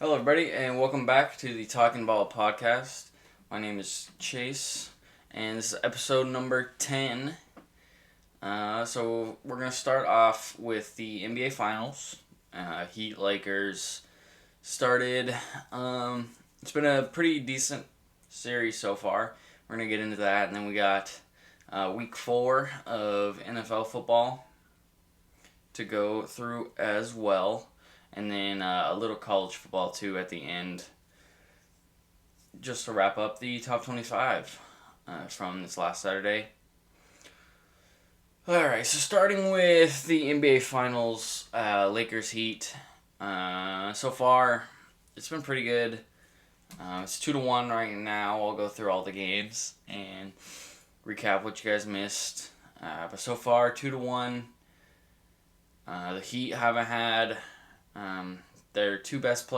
Hello, everybody, and welcome back to the Talking Ball podcast. My name is Chase, and this is episode number 10. So, we're going to start off with the NBA Finals. Heat Lakers started. It's been a pretty decent series so far. We're going to get into that, and then we got week 4 of NFL football to go through as well. And then a little college football too at the end, just to wrap up the top 25 from this last Saturday. Alright, so starting with the NBA Finals, Lakers Heat. So far, it's been pretty good. It's 2-1 right now. I'll go through all the games and recap what you guys missed. But so far, 2-1. The Heat haven't had their two best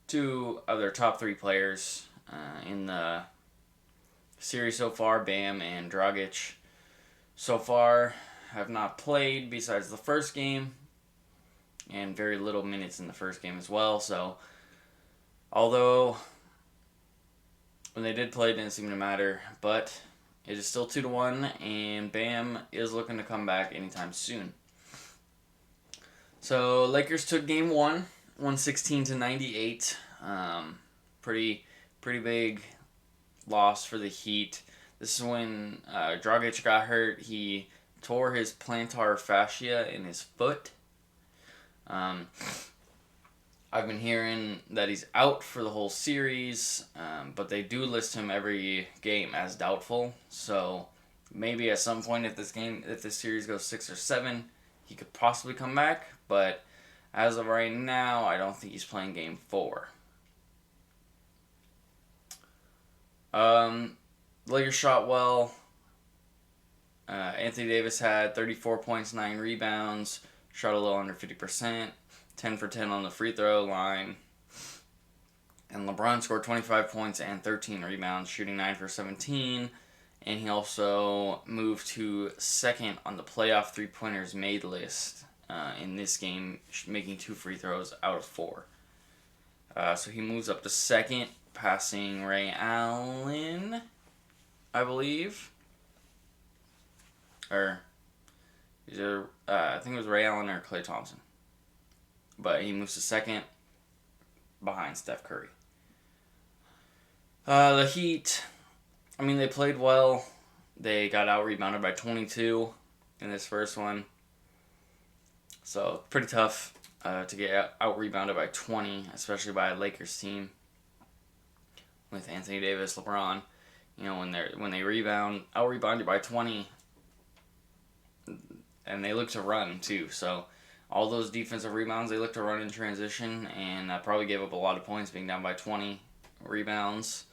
two of their top 3 players in the series so far, Bam and Dragic, so far have not played besides the first game, and very little minutes in the first game as well. So, although when they did play, it didn't seem to matter, but it is still 2-1, and Bam is looking to come back anytime soon. So Lakers took game 1, 116-98. Pretty big loss for the Heat. This is when Dragic got hurt. He tore his plantar fascia in his foot. I've been hearing that he's out for the whole series, but they do list him every game as doubtful. So maybe at some point, if this series goes 6 or 7, he could possibly come back. But as of right now, I don't think he's playing game 4. Lakers shot well. Anthony Davis had 34 points, 9 rebounds, shot a little under 50%, 10 for 10 on the free throw line. And LeBron scored 25 points and 13 rebounds, shooting 9 for 17. And he also moved to second on the playoff three-pointers made list in this game, making 2 free throws out of 4. So he moves up to second, passing Ray Allen, I believe. Or, I think it was Ray Allen or Klay Thompson. But he moves to second behind Steph Curry. The Heat, they played well. They got out-rebounded by 22 in this first one. So, pretty tough to get out-rebounded by 20, especially by a Lakers team with Anthony Davis, LeBron. When they out-rebound you by 20, and they look to run too. So, all those defensive rebounds, they look to run in transition, and probably gave up a lot of points being down by 20 rebounds.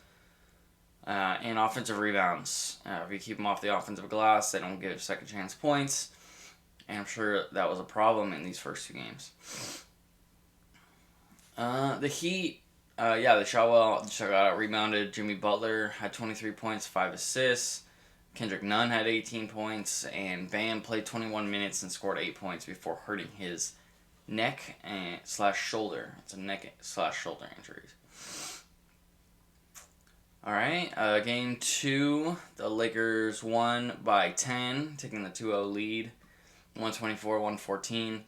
And offensive rebounds. If you keep them off the offensive glass, they don't give second chance points. And I'm sure that was a problem in these first 2 games. The Heat, they shot well. They got out rebounded. Jimmy Butler had 23 points, 5 assists. Kendrick Nunn had 18 points. And Bam played 21 minutes and scored 8 points before hurting his neck / shoulder. It's a neck / shoulder injury. Alright, game 2, the Lakers won by 10, taking the 2-0 lead, 124-114.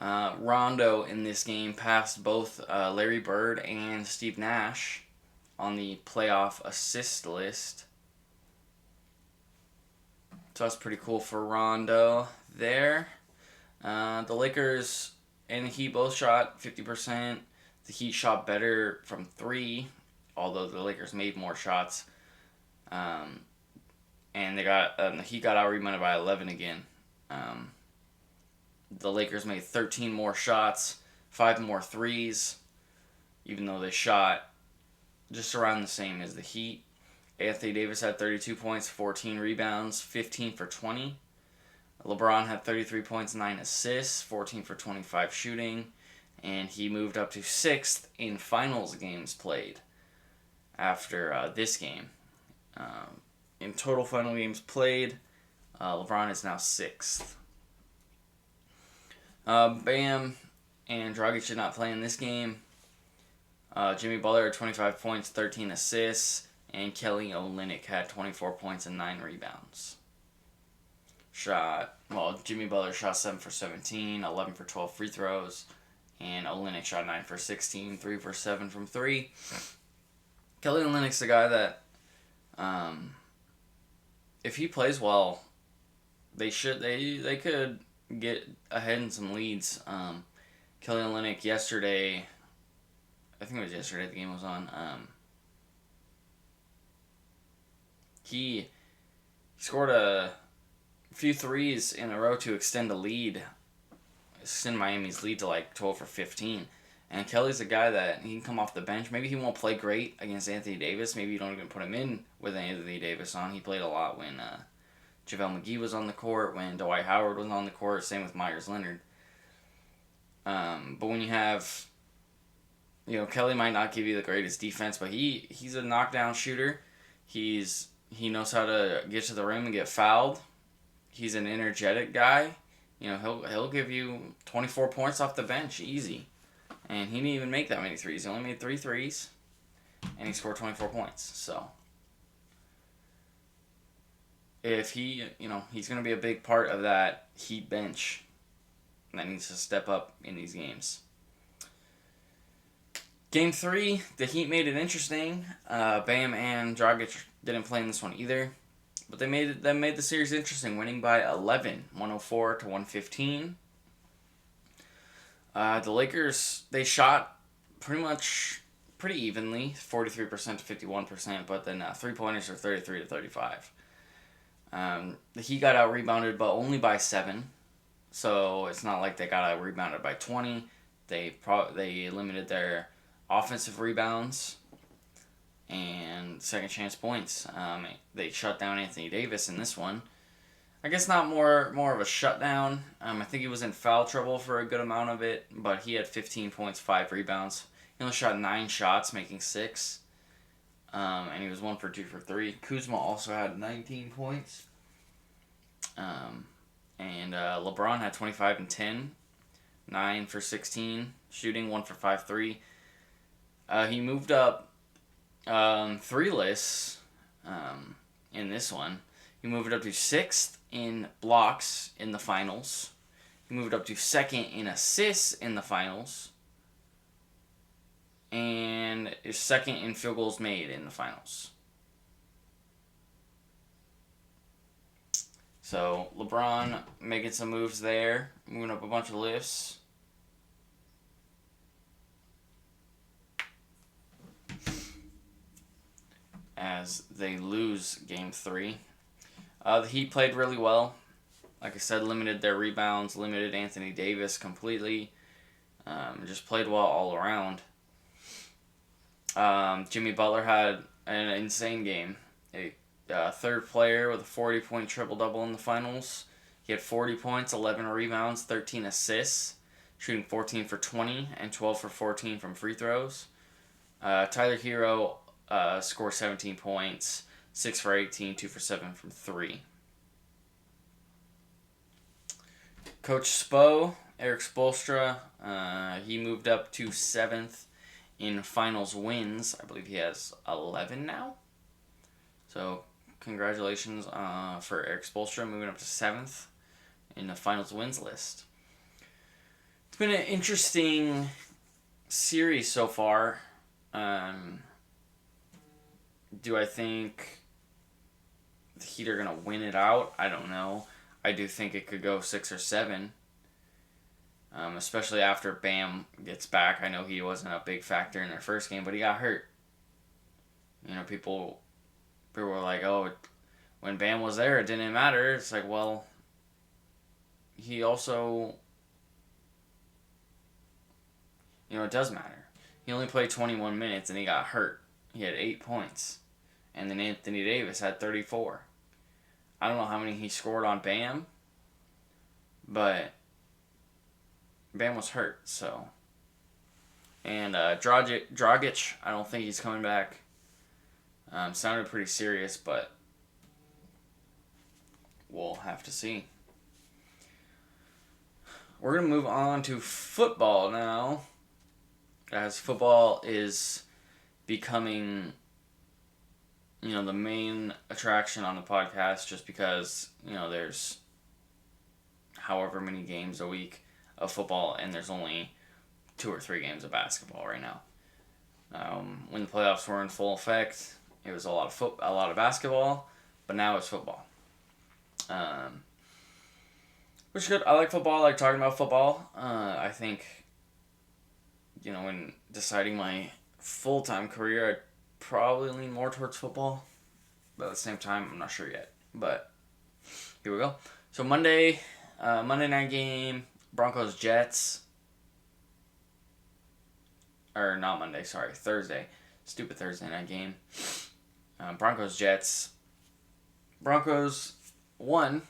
Rondo in this game passed both Larry Bird and Steve Nash on the playoff assist list. So that's pretty cool for Rondo there. The Lakers and the Heat both shot 50%. The Heat shot better from 3, although the Lakers made more shots. And the Heat got out-rebounded by 11 again. The Lakers made 13 more shots, 5 more threes, even though they shot just around the same as the Heat. Anthony Davis had 32 points, 14 rebounds, 15 for 20. LeBron had 33 points, 9 assists, 14 for 25 shooting, and he moved up to 6th in finals games played after this game. In total final games played, LeBron is now 6th. Bam and Dragic did not play in this game. Jimmy Butler had 25 points, 13 assists, and Kelly Olynyk had 24 points and 9 rebounds. Jimmy Butler shot 7 for 17, 11 for 12 free throws, and Olynyk shot 9 for 16, 3 for 7 from 3. Kelly Olynyk's the guy that, if he plays well, they could get ahead in some leads. Kelly Olynyk yesterday, I think it was yesterday the game was on, he scored a few threes in a row to extend Miami's lead to like 12 or 15. And Kelly's a guy that he can come off the bench. Maybe he won't play great against Anthony Davis. Maybe you don't even put him in with Anthony Davis on. He played a lot when JaVale McGee was on the court, when Dwight Howard was on the court, same with Myers Leonard. But when you have, Kelly might not give you the greatest defense, but he's a knockdown shooter. He knows how to get to the rim and get fouled. He's an energetic guy. He'll give you 24 points off the bench easy. And he didn't even make that many threes. He only made 3 threes, and he scored 24 points. So if he's going to be a big part of that Heat bench that needs to step up in these games. Game 3, the Heat made it interesting. Bam and Dragic didn't play in this one either. But they made the series interesting, winning by 11, 104 to 115. The Lakers, they shot pretty evenly, 43% to 51%, but then 3-pointers are 33 to 35. The Heat got out-rebounded, but only by 7. So it's not like they got out-rebounded by 20. They limited their offensive rebounds and second chance points. They shut down Anthony Davis in this one. I guess not more of a shutdown. I think he was in foul trouble for a good amount of it, but he had 15 points, 5 rebounds. He only shot 9 shots, making 6. And he was 1 for 2 for 3. Kuzma also had 19 points. And LeBron had 25 and 10, 9 for 16, shooting 1 for 5 3. He moved up 3 lists in this one. He moved up to 6th in blocks in the finals. He moved up to 2nd in assists in the finals. And is 2nd in field goals made in the finals. So LeBron making some moves there, moving up a bunch of lists. As they lose Game 3. The Heat played really well. Like I said, limited their rebounds, limited Anthony Davis completely. Just played well all around. Jimmy Butler had an insane game. A third player with a 40-point triple-double in the finals. He had 40 points, 11 rebounds, 13 assists, shooting 14 for 20 and 12 for 14 from free throws. Tyler Hero scored 17 points, 6 for 18, 2 for 7 from 3. Coach Spo, Eric Spoelstra, he moved up to 7th in finals wins. I believe he has 11 now. So congratulations for Eric Spoelstra moving up to 7th in the finals wins list. It's been an interesting series so far. Do I think the Heat are going to win it out? I don't know. I do think it could go 6 or 7. Especially after Bam gets back. I know he wasn't a big factor in their first game, but he got hurt. People were like, oh, when Bam was there, it didn't matter. It's like, well, he also, it does matter. He only played 21 minutes and he got hurt. He had 8 points. And then Anthony Davis had 34. I don't know how many he scored on Bam, but Bam was hurt, so. And Dragic, I don't think he's coming back. Sounded pretty serious, but we'll have to see. we're going to move on to football now, as football is becoming, the main attraction on the podcast, just because, there's however many games a week of football, and there's only 2 or 3 games of basketball right now. When the playoffs were in full effect, it was a lot of basketball, but now it's football. Which is good. I like football. I like talking about football. I think, when deciding my full-time career, I'd probably lean more towards football. But at the same time, I'm not sure yet. But here we go. So Monday night game, Broncos-Jets. Or not Monday, sorry, Thursday. Stupid Thursday night game. Broncos-Jets. Broncos won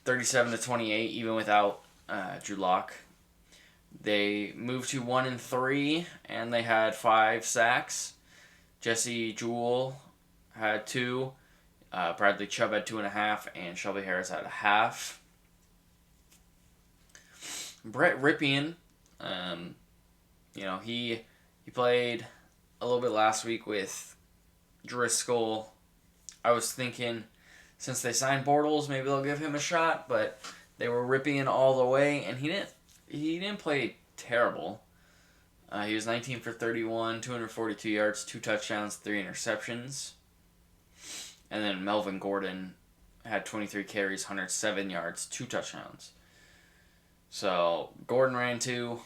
37-28, even without Drew Lock. They moved to 1-3, and they had 5 sacks. Jesse Jewell had 2. Bradley Chubb had 2.5, and Shelby Harris had 0.5. Brett Ripien, he played a little bit last week with Driscoll. I was thinking, since they signed Bortles, maybe they'll give him a shot, but they were Ripien all the way, and he didn't play terrible. He was 19 for 31, 242 yards, 2 touchdowns, 3 interceptions. And then Melvin Gordon had 23 carries, 107 yards, 2 touchdowns. So Gordon ran 2,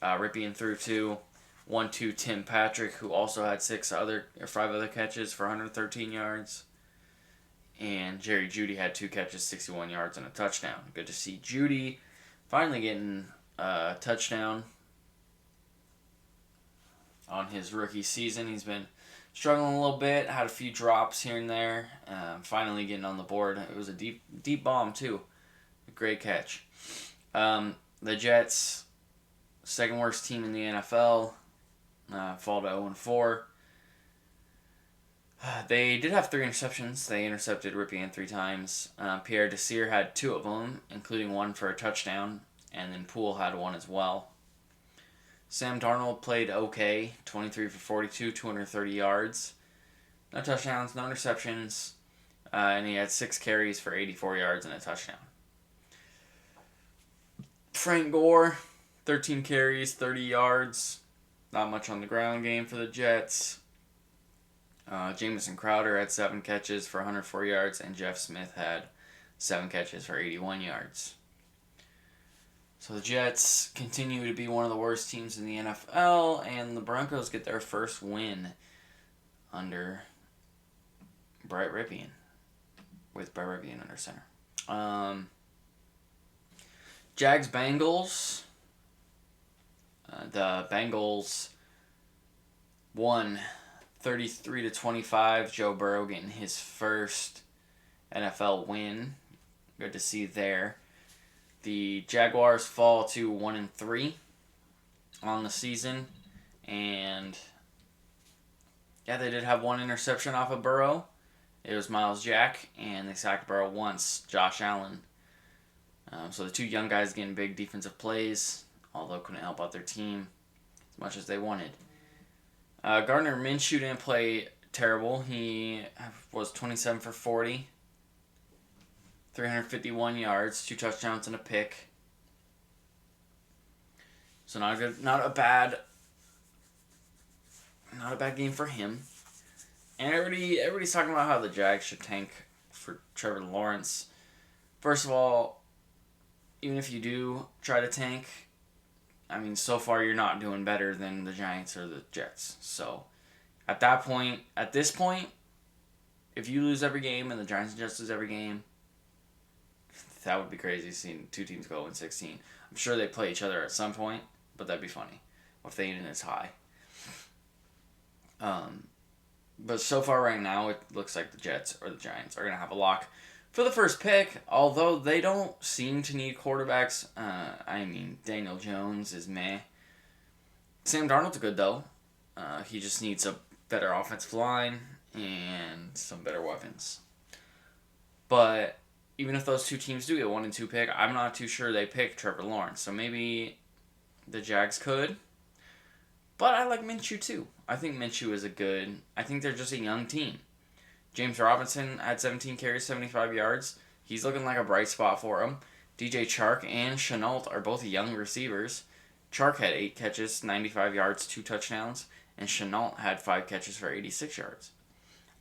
Ripien threw 2, 1-2 Tim Patrick, who also had 5 other catches for 113 yards. And Jerry Jeudy had 2 catches, 61 yards, and a touchdown. Good to see Jeudy finally getting a touchdown on his rookie season. He's been struggling a little bit, had a few drops here and there. Finally getting on the board. It was a deep bomb, too. A great catch. The Jets, second worst team in the NFL, fall to 0-4. They did have 3 interceptions. They intercepted Ripien 3 times. Pierre Desir had 2 of them, including 1 for a touchdown, and then Poole had 1 as well. Sam Darnold played okay, 23 for 42, 230 yards. No touchdowns, no interceptions, and he had 6 carries for 84 yards and a touchdown. Frank Gore, 13 carries, 30 yards. Not much on the ground game for the Jets. Jamison Crowder had 7 catches for 104 yards, and Jeff Smith had 7 catches for 81 yards. So the Jets continue to be one of the worst teams in the NFL, and the Broncos get their first win under Brett Ripien, with Brett Ripien under center. Jags-Bengals. The Bengals won 33-25. Joe Burrow getting his first NFL win. Good to see there. The Jaguars fall to 1-3 on the season, and they did have 1 interception off of Burrow. It was Miles Jack, and they sacked Burrow once, Josh Allen. So the 2 young guys getting big defensive plays, although couldn't help out their team as much as they wanted. Gardner Minshew didn't play terrible. He was 27 for 40, 351 yards, 2 touchdowns and a pick. So not a bad game for him. And everybody's talking about how the Jags should tank for Trevor Lawrence. First of all, even if you do try to tank, so far you're not doing better than the Giants or the Jets. So, at this point, if you lose every game and the Giants and Jets lose every game, that would be crazy seeing 2 teams go 0-16. I'm sure they play each other at some point, but that'd be funny if they end in a tie. But so far right now, it looks like the Jets or the Giants are going to have a lock for the first pick, although they don't seem to need quarterbacks. Daniel Jones is meh. Sam Darnold's good, though. He just needs a better offensive line and some better weapons. But even if those two teams do get 1 and 2 pick, I'm not too sure they pick Trevor Lawrence. So maybe the Jags could. But I like Minshew too. I think Minshew is I think they're just a young team. James Robinson had 17 carries, 75 yards. He's looking like a bright spot for him. DJ Chark and Shenault are both young receivers. Chark had 8 catches, 95 yards, 2 touchdowns, and Shenault had 5 catches for 86 yards.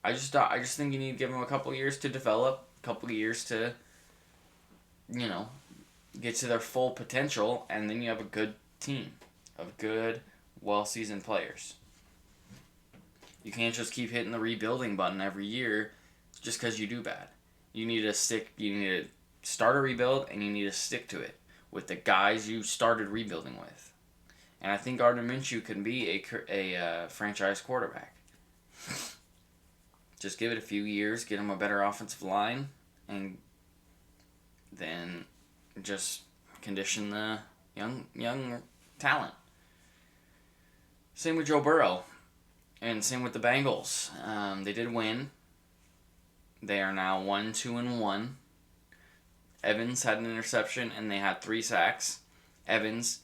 I just think you need to give him a couple years to develop, a couple years to, get to their full potential, and then you have a good team of good, well-seasoned players. You can't just keep hitting the rebuilding button every year just because you do bad. You need to start a rebuild, and you need to stick to it with the guys you started rebuilding with. And I think Gardner Minshew can be a franchise quarterback. Just give it a few years, get him a better offensive line, and then just condition the young talent. Same with Joe Burrow, and same with the Bengals. They did win. They are now 1-2-1. Evans had an interception, and they had 3 sacks. Evans,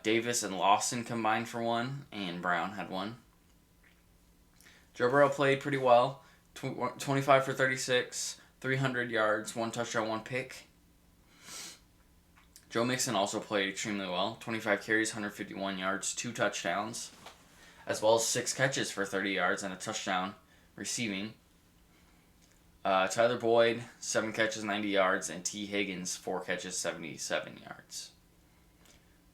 Davis, and Lawson combined for 1, and Brown had 1. Joe Burrow played pretty well. 25 for 36, 300 yards, 1 touchdown, 1 pick. Joe Mixon also played extremely well. 25 carries, 151 yards, 2 touchdowns, as well as 6 catches for 30 yards and a touchdown receiving. Tyler Boyd, 7 catches, 90 yards, and T. Higgins, 4 catches, 77 yards.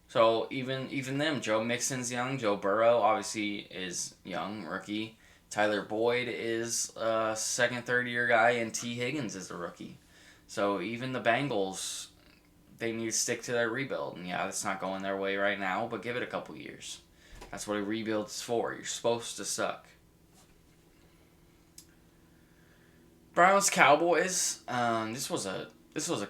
So even them, Joe Mixon's young. Joe Burrow obviously is young, rookie. Tyler Boyd is a second, third year guy, and T. Higgins is a rookie. So even the Bengals, they need to stick to their rebuild. And yeah, it's not going their way right now, but give it a couple years. That's what a rebuild is for. You're supposed to suck. Browns Cowboys. This was a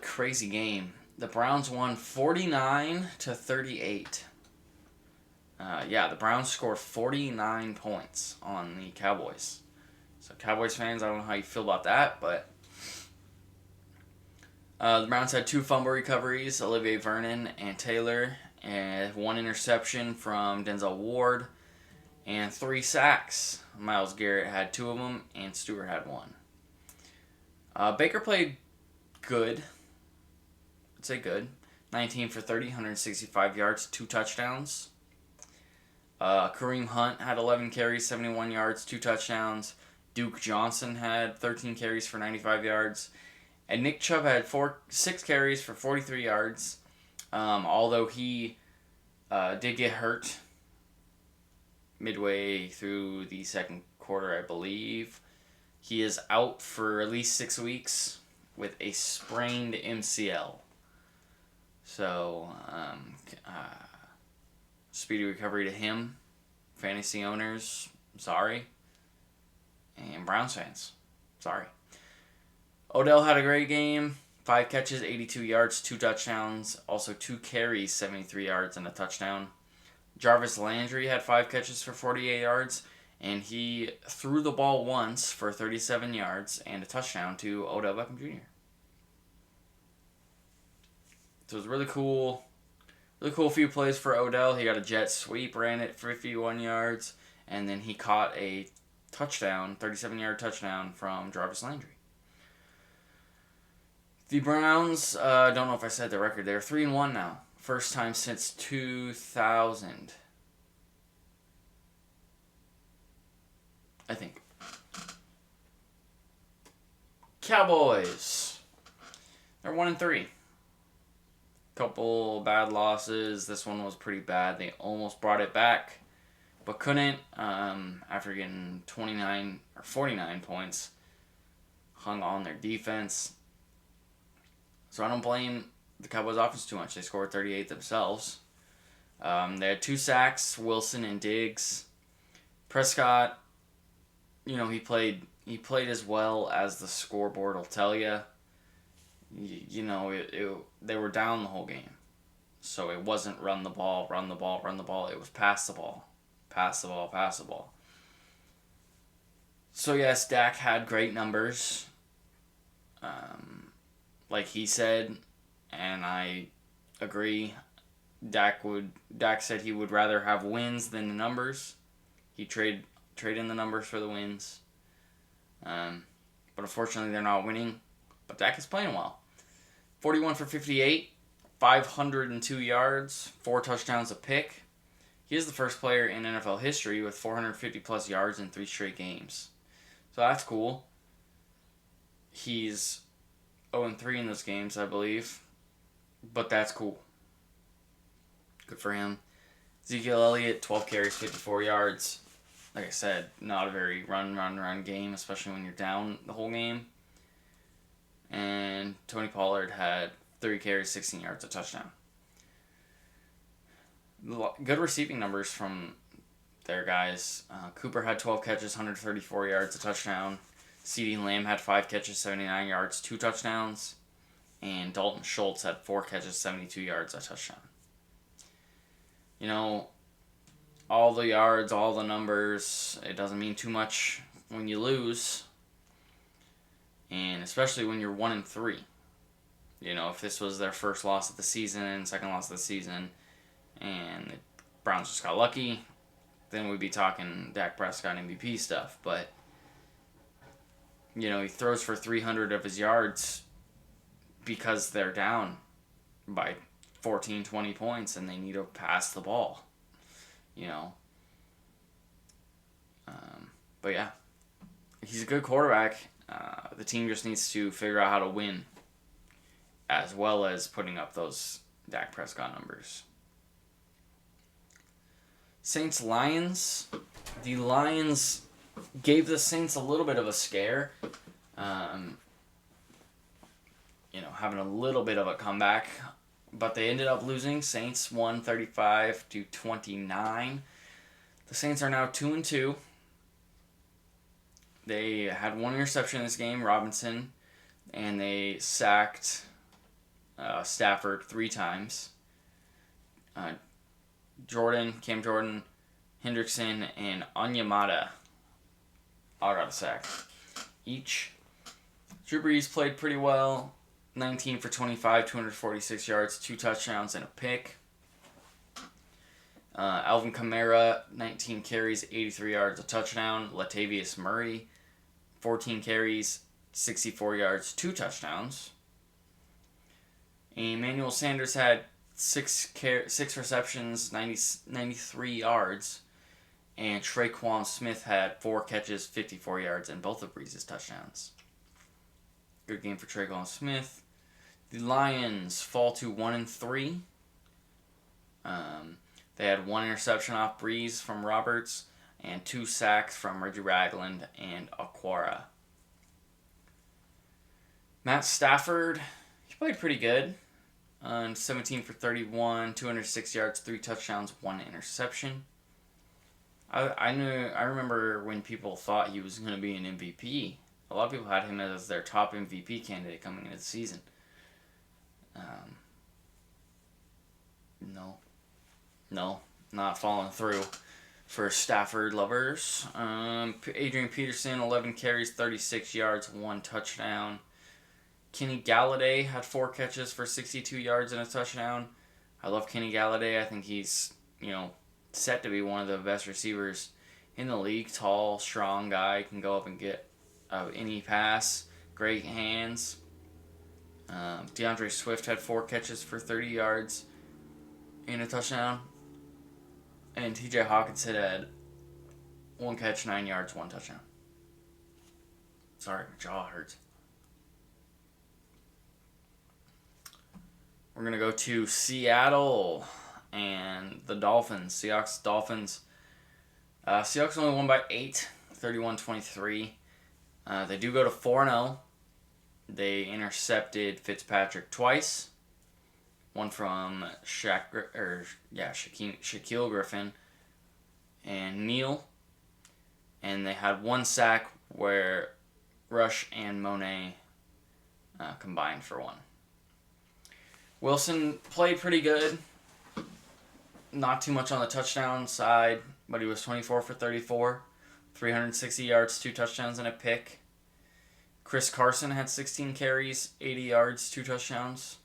crazy game. The Browns won 49-38. The Browns scored 49 points on the Cowboys. So Cowboys fans, I don't know how you feel about that, but the Browns had 2 fumble recoveries, Olivier Vernon and Taylor, and 1 interception from Denzel Ward, and 3 sacks. Myles Garrett had 2 of them, and Stewart had 1. Baker played good. I'd say good. 19 for 30, 165 yards, 2 touchdowns. Kareem Hunt had 11 carries, 71 yards, 2 touchdowns. Duke Johnson had 13 carries for 95 yards. And Nick Chubb had 6 carries for 43 yards. Although he did get hurt midway through the second quarter, I believe. He is out for at least 6 weeks with a sprained MCL. So, speedy recovery to him. Fantasy owners, sorry. And Browns fans, sorry. Odell had a great game. 5 catches, 82 yards, 2 touchdowns. Also 2 carries, 73 yards, and a touchdown. Jarvis Landry had 5 catches for 48 yards. And he threw the ball once for 37 yards and a touchdown to Odell Beckham Jr. So it was really cool few plays for Odell. He got a jet sweep, ran it for 51 yards, and then he caught a touchdown, 37-yard touchdown from Jarvis Landry. The Browns, don't know if I said the record, they're 3-1 now. First time since 2000. I think. Cowboys. They're 1-3. Couple bad losses. This one was pretty bad. They almost brought it back, but couldn't. After getting 29 or 49 points, hung on their defense. So I don't blame the Cowboys offense too much. They scored 38 themselves. They had 2 sacks, Wilson and Diggs. Prescott, he played as well as the scoreboard will tell you. They were down the whole game. So it wasn't run the ball. It was pass the ball. So yes, Dak had great numbers. like he said, and I agree, Dak said he would rather have wins than the numbers. He trade in the numbers for the wins. But unfortunately, they're not winning. But Dak is playing well. 41 for 58, 502 yards, 4 touchdowns a pick. He is the first player in NFL history with 450 plus yards in 3 straight games. So that's cool. He's 0-3 in those games, I believe. But that's cool. Good for him. Ezekiel Elliott, 12 carries, 54 yards. Like I said, not a very run game, especially when you're down the whole game. And Tony Pollard had 3 carries, 16 yards, a touchdown. Good receiving numbers from their guys. Cooper had 12 catches, 134 yards, a touchdown. CeeDee Lamb had 5 catches, 79 yards, 2 touchdowns. And Dalton Schultz had 4 catches, 72 yards, a touchdown. You know, all the yards, all the numbers, it doesn't mean too much when you lose. And especially when you're 1-3. You know, if this was their first loss of the season, second loss of the season, and the Browns just got lucky, then we'd be talking Dak Prescott MVP stuff. But, you know, he throws for 300 of his yards because they're down by 14, 20 points and they need to pass the ball. You know. But yeah, he's a good quarterback. The team just needs to figure out how to win, as well as putting up those Dak Prescott numbers. Saints-Lions. The Lions gave the Saints a little bit of a scare. Having a little bit of a comeback. But they ended up losing. Saints won 35-29. The Saints are now 2-2. They had 1 interception in this game, Robinson, and they sacked Stafford 3 times. Cam Jordan, Hendrickson, and Onyemata all got a sack each. Drew Brees played pretty well. 19 for 25, 246 yards, 2 touchdowns, and a pick. Alvin Kamara, 19 carries, 83 yards, a touchdown. Latavius Murray, 14 carries, 64 yards, 2 touchdowns. Emmanuel Sanders had 6 receptions, 93 yards. And Traquan Smith had 4 catches, 54 yards, and both of Brees' touchdowns. Good game for Traquan Smith. The Lions fall to 1-3. They had 1 interception off Brees from Roberts and 2 sacks from Reggie Ragland and Aquara. Matt Stafford, he played pretty good. 17 for 31, 206 yards, 3 touchdowns, 1 interception. I remember when people thought he was going to be an MVP. A lot of people had him as their top MVP candidate coming into the season. No, not falling through for Stafford lovers. Adrian Peterson, 11 carries, 36 yards, 1 touchdown. Kenny Galladay had 4 catches for 62 yards and a touchdown. I love Kenny Galladay. I think he's, set to be one of the best receivers in the league. Tall, strong guy, can go up and get any pass. Great hands. DeAndre Swift had 4 catches for 30 yards and a touchdown. And TJ Hawkinson had 1 catch, 9 yards, 1 touchdown. Sorry, my jaw hurts. We're going to go to Seattle and the Dolphins. Seahawks only won by 8, 31-23. They do go to 4-0. They intercepted Fitzpatrick twice. One from Shaquille Griffin and Neal. And they had 1 sack where Rush and Monet combined for 1. Wilson played pretty good. Not too much on the touchdown side, but he was 24 for 34. 360 yards, 2 touchdowns, and a pick. Chris Carson had 16 carries, 80 yards, 2 touchdowns.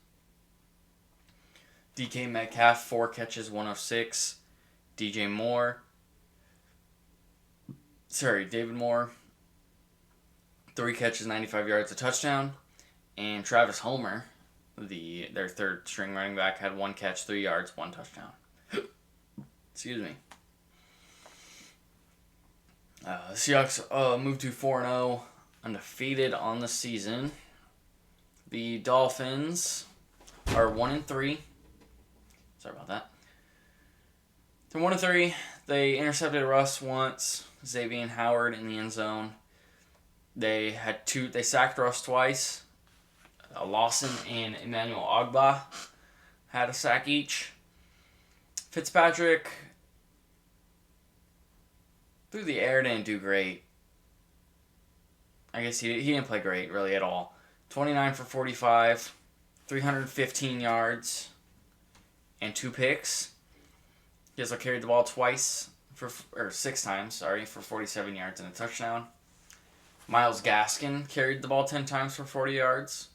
DK Metcalf, 4 catches, 106. David Moore, 3 catches, 95 yards, a touchdown. And Travis Homer, their third string running back, had 1 catch, 3 yards, 1 touchdown. Excuse me. The Seahawks moved to 4-0, undefeated on the season. The Dolphins are 1-3. Sorry about that. They're 1-3. They intercepted Russ once, Xavier Howard in the end zone. They sacked Russ twice. Lawson and Emmanuel Ogbah had a sack each. Fitzpatrick through the air didn't do great. I guess he didn't play great really at all. 29 for 45, 315 yards, and 2 picks. He also carried the ball 6 times, for 47 yards and a touchdown. Myles Gaskin carried the ball 10 times for 40 yards.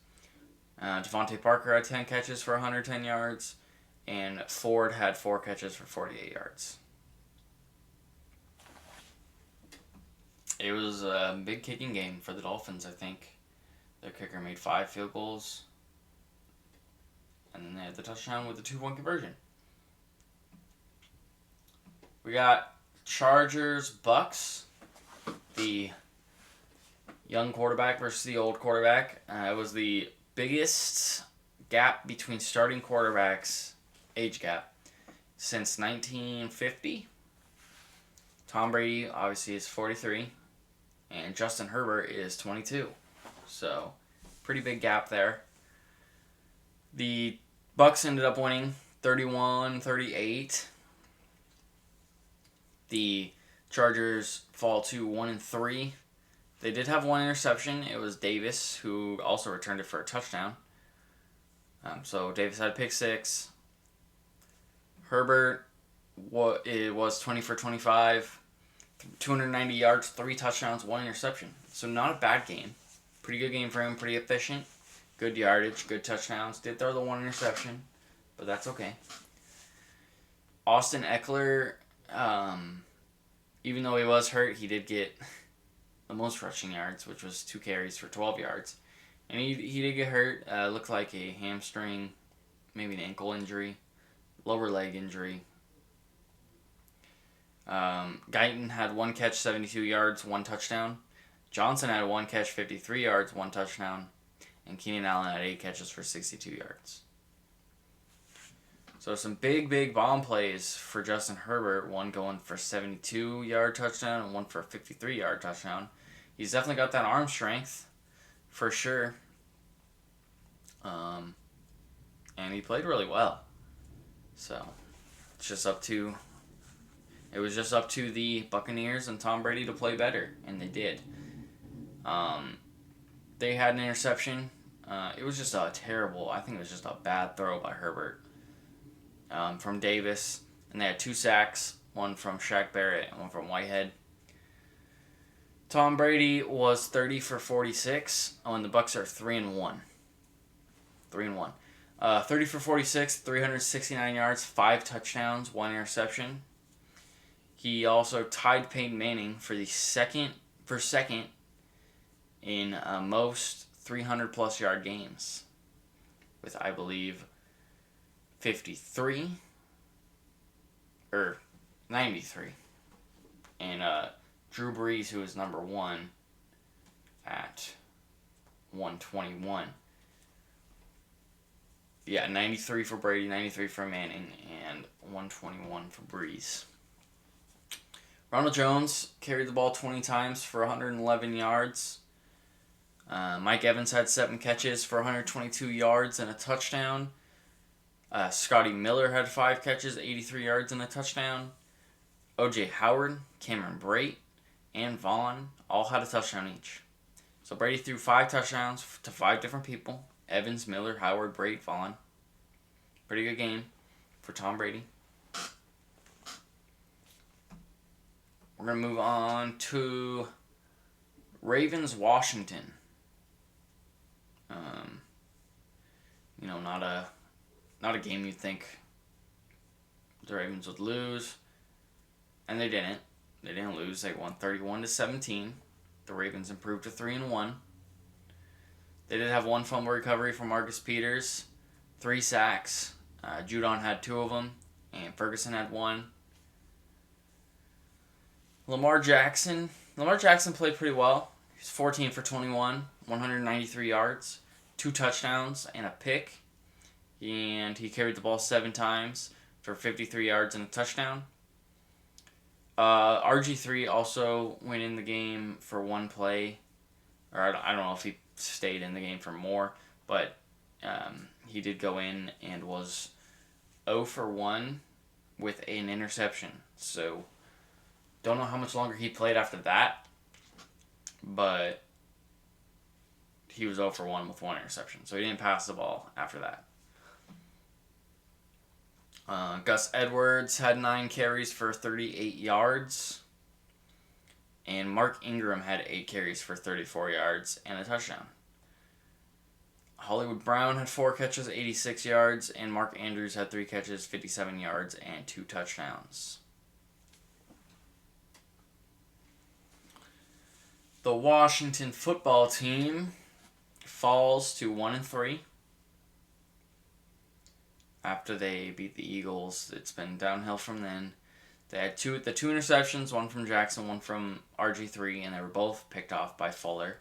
Devontae Parker had 10 catches for 110 yards. And Ford had 4 catches for 48 yards. It was a big kicking game for the Dolphins, I think. Their kicker made 5 field goals. And then they had the touchdown with the 2-point conversion. We got Chargers, Bucks. The young quarterback versus the old quarterback. It was the biggest gap between starting quarterbacks, age gap, since 1950. Tom Brady obviously is 43, and Justin Herbert is 22. So, pretty big gap there. The Bucks ended up winning 31-38. The Chargers fall to 1-3. They did have 1 interception. It was Davis, who also returned it for a touchdown. So Davis had a pick 6. Herbert was 20 for 25, 290 yards, 3 touchdowns, 1 interception. So not a bad game. Pretty good game for him, pretty efficient. Good yardage, good touchdowns. Did throw the 1 interception, but that's okay. Austin Eckler, even though he was hurt, he did get the most rushing yards, which was 2 carries for 12 yards. And he did get hurt. Looked like a hamstring, maybe an ankle injury, lower leg injury. Guyton had 1 catch, 72 yards, 1 touchdown. Johnson had 1 catch, 53 yards, 1 touchdown. And Keenan Allen had 8 catches for 62 yards. So some big bomb plays for Justin Herbert. 1 going for 72-yard touchdown and 1 for a 53-yard touchdown. He's definitely got that arm strength, for sure. And he played really well. So it was just up to the Buccaneers and Tom Brady to play better, and they did. They had an interception. It was just I think it was just a bad throw by Herbert from Davis. And they had 2 sacks, 1 from Shaq Barrett and 1 from Whitehead. Tom Brady was 30 for 46, and the Bucs are 3-1. 3-1. 30 for 46, 369 yards, 5 touchdowns, 1 interception. He also tied Peyton Manning for second in most 300-plus yard games with, I believe, 53 or 93. And Drew Brees, who is number 1 at 121. Yeah, 93 for Brady, 93 for Manning, and 121 for Brees. Ronald Jones carried the ball 20 times for 111 yards. Mike Evans had 7 catches for 122 yards and a touchdown. Scotty Miller had 5 catches, 83 yards and a touchdown. O.J. Howard, Cameron Brate, and Vaughn all had a touchdown each. So Brady threw 5 touchdowns to 5 different people. Evans, Miller, Howard, Brate, Vaughn. Pretty good game for Tom Brady. We're going to move on to Ravens, Washington. Not a game you'd think the Ravens would lose, and they didn't. They didn't lose. They won 31-17. The Ravens improved to 3-1. They did have one fumble recovery from Marcus Peters, 3 sacks. Judon had 2 of them, and Ferguson had 1. Lamar Jackson played pretty well. He's 14 for 21, 193 yards, 2 touchdowns, and a pick. And he carried the ball 7 times for 53 yards and a touchdown. RG3 also went in the game for 1 play. Or I don't know if he stayed in the game for more, but he did go in and was 0 for 1 with an interception. So, don't know how much longer he played after that, but he was 0 for 1 with 1 interception. So, he didn't pass the ball after that. Gus Edwards had 9 carries for 38 yards. And Mark Ingram had 8 carries for 34 yards and a touchdown. Hollywood Brown had 4 catches, 86 yards. And Mark Andrews had 3 catches, 57 yards, and 2 touchdowns. The Washington football team falls to 1-3. After they beat the Eagles, it's been downhill from then. They had two interceptions, one from Jackson, one from RG3, and they were both picked off by Fuller.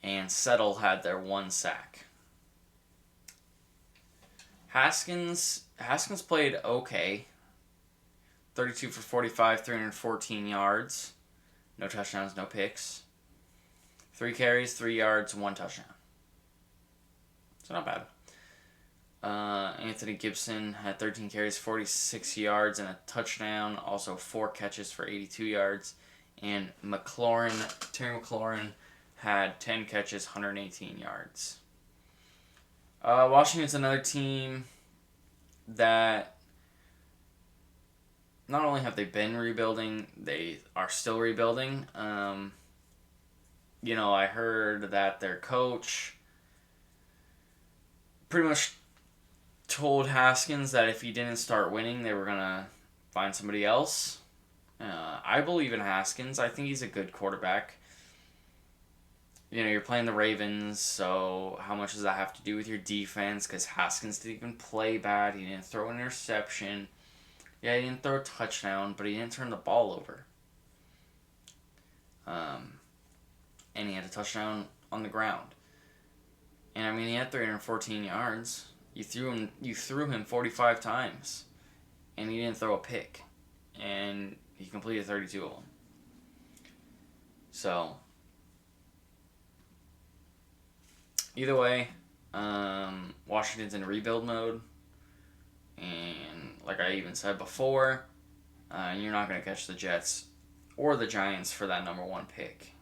And Settle had their 1 sack. Haskins played okay. 32 for 45, 314 yards. No touchdowns, no picks. 3 carries, 3 yards, 1 touchdown. So not bad. Anthony Gibson had 13 carries, 46 yards, and a touchdown. Also 4 catches for 82 yards. And Terry McLaurin had 10 catches, 118 yards. Washington's another team that not only have they been rebuilding, they are still rebuilding. I heard that their coach pretty much told Haskins that if he didn't start winning, they were going to find somebody else. I believe in Haskins. I think he's a good quarterback. You're playing the Ravens, so how much does that have to do with your defense? Because Haskins didn't even play bad. He didn't throw an interception. Yeah, he didn't throw a touchdown, but he didn't turn the ball over. And he had a touchdown on the ground. And, he had 314 yards. You threw him 45 times, and he didn't throw a pick. And he completed 32 of them. So, either way, Washington's in rebuild mode. And like I even said before, you're not going to catch the Jets or the Giants for that number 1 pick.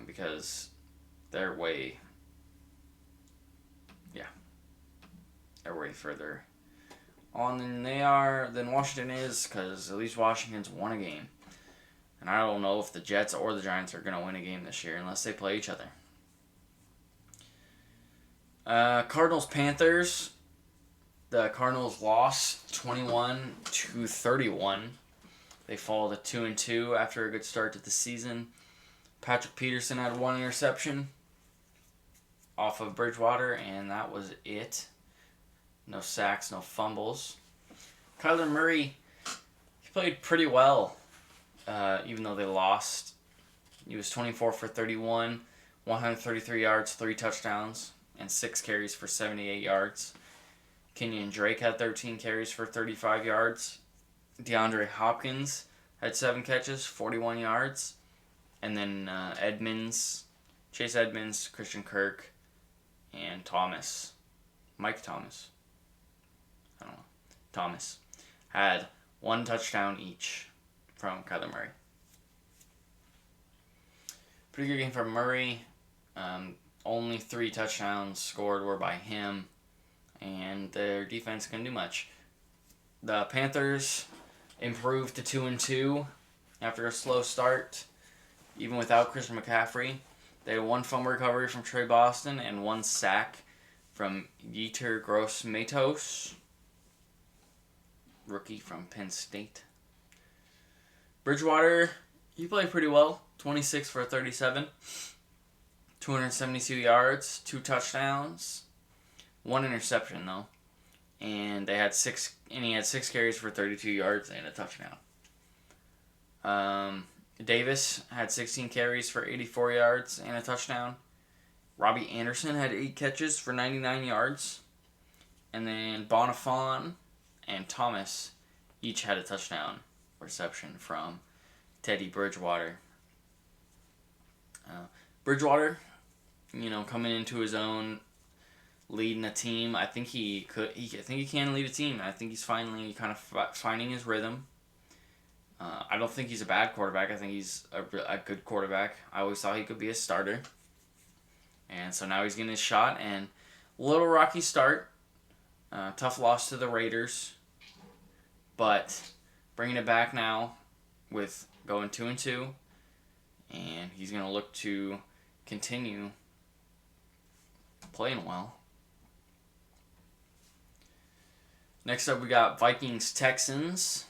Because they're way further on than Washington is, because at least Washington's won a game. And I don't know if the Jets or the Giants are going to win a game this year unless they play each other. Cardinals-Panthers. The Cardinals lost 21-31. They fall to 2-2 after a good start to the season. Patrick Peterson had 1 interception off of Bridgewater, and that was it. No sacks, no fumbles. Kyler Murray, he played pretty well, even though they lost. He was 24 for 31, 133 yards, 3 touchdowns, and 6 carries for 78 yards. Kenyon Drake had 13 carries for 35 yards. DeAndre Hopkins had 7 catches, 41 yards. And then Chase Edmonds, Christian Kirk, and Mike Thomas, had 1 touchdown each from Kyler Murray. Pretty good game from Murray. Only 3 touchdowns scored were by him, and their defense couldn't do much. The Panthers improved to 2-2 after a slow start, even without Christian McCaffrey. They had one fumble recovery from Trey Boston and one sack from Yetur Gross-Matos, rookie from Penn State. Bridgewater, he played pretty well. 26 for 37. 272 yards, 2 touchdowns, 1 interception though. And he had 6 carries for 32 yards and a touchdown. Davis had 16 carries for 84 yards and a touchdown. Robbie Anderson had 8 catches for 99 yards. And then Bonifon and Thomas each had a touchdown reception from Teddy Bridgewater. Bridgewater, coming into his own, leading a team. I think he can lead a team. I think he's finally kind of finding his rhythm. I don't think he's a bad quarterback. I think he's a good quarterback. I always thought he could be a starter. And so now he's getting his shot. And a little rocky start. Tough loss to the Raiders. But bringing it back now with going 2-2. And he's going to look to continue playing well. Next up, we got Vikings-Texans.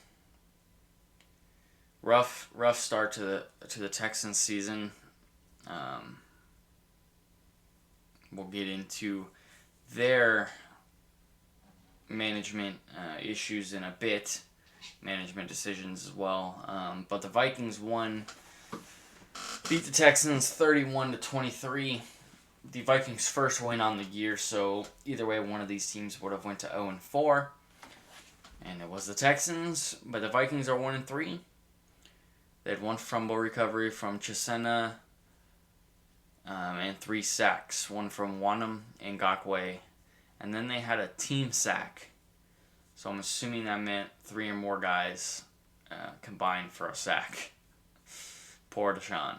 Rough start to the Texans season. We'll get into their management issues in a bit, management decisions as well. But the Vikings beat the Texans 31-23. The Vikings' first win on the year, so either way, one of these teams would have went to 0-4. And it was the Texans, but the Vikings are 1-3. They had 1 fumble recovery from Chisena, and 3 sacks, 1 from Wanham and Ngakoue. And then they had a team sack. So I'm assuming that meant 3 or more guys combined for a sack. Poor Deshaun.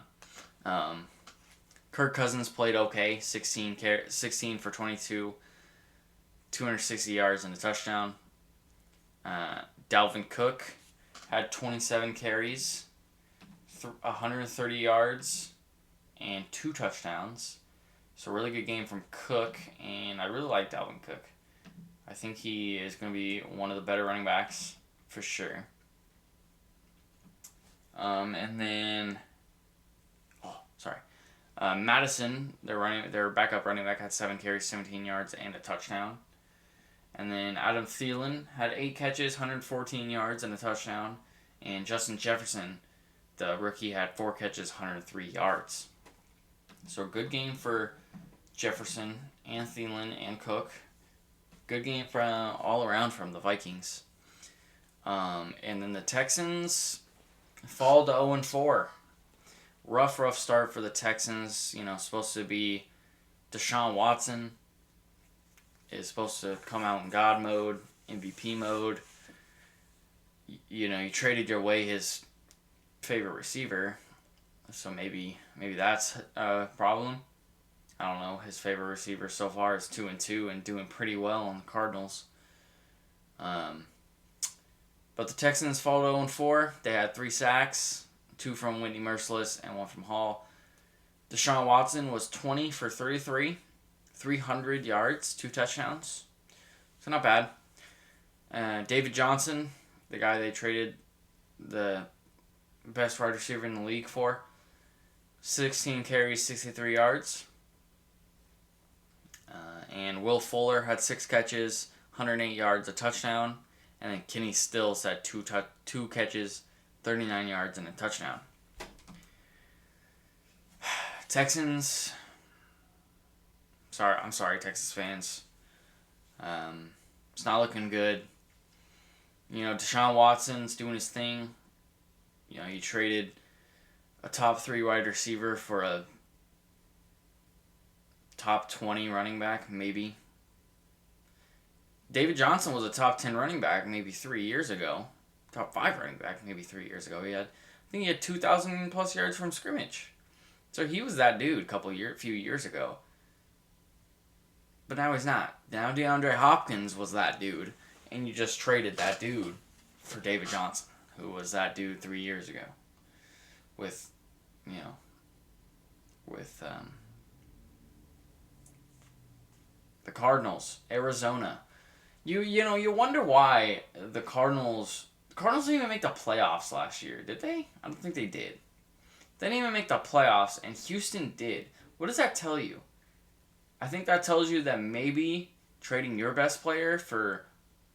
Kirk Cousins played okay, 16 for 22, 260 yards and a touchdown. Dalvin Cook had 27 carries, 130 yards, and 2 touchdowns. So a really good game from Cook, and I really like Dalvin Cook. I think he is going to be one of the better running backs for sure. And then, Madison, their backup running back, had 7 carries, 17 yards, and a touchdown. And then Adam Thielen had 8 catches, 114 yards, and a touchdown. And Justin Jefferson, the rookie, had 4 catches, 103 yards. So good game for Jefferson and Thielen and Cook. Good game all around from the Vikings. And then the Texans fall to 0-4. Rough start for the Texans. Supposed to be Deshaun Watson is supposed to come out in God mode, MVP mode. You traded away his favorite receiver, so maybe that's a problem. I don't know. His favorite receiver so far is 2-2 and doing pretty well on the Cardinals. But the Texans fall to 0-4. They had 3 sacks, 2 from Whitney Mercilus and 1 from Hall. Deshaun Watson was 20 for 33, 300 yards, 2 touchdowns. So not bad. David Johnson, the guy they traded the best wide receiver in the league for, 16 carries, 63 yards. And Will Fuller had 6 catches, 108 yards, a touchdown. And then Kenny Stills had 2 catches, 39 yards, and a touchdown. Texans. I'm sorry, Texas fans. It's not looking good. Deshaun Watson's doing his thing. You traded a top 3 wide receiver for a top 20 running back, maybe. David Johnson was a top 10 running back maybe 3 years ago. Top 5 running back maybe 3 years ago. I think he had 2,000 plus yards from scrimmage. So he was that dude few years ago. But now he's not. Now DeAndre Hopkins was that dude. And you just traded that dude for David Johnson, who was that dude 3 years ago. With, with the Cardinals, Arizona. You wonder why the Cardinals didn't even make the playoffs last year, did they? I don't think they did. They didn't even make the playoffs, and Houston did. What does that tell you? I think that tells you that maybe trading your best player for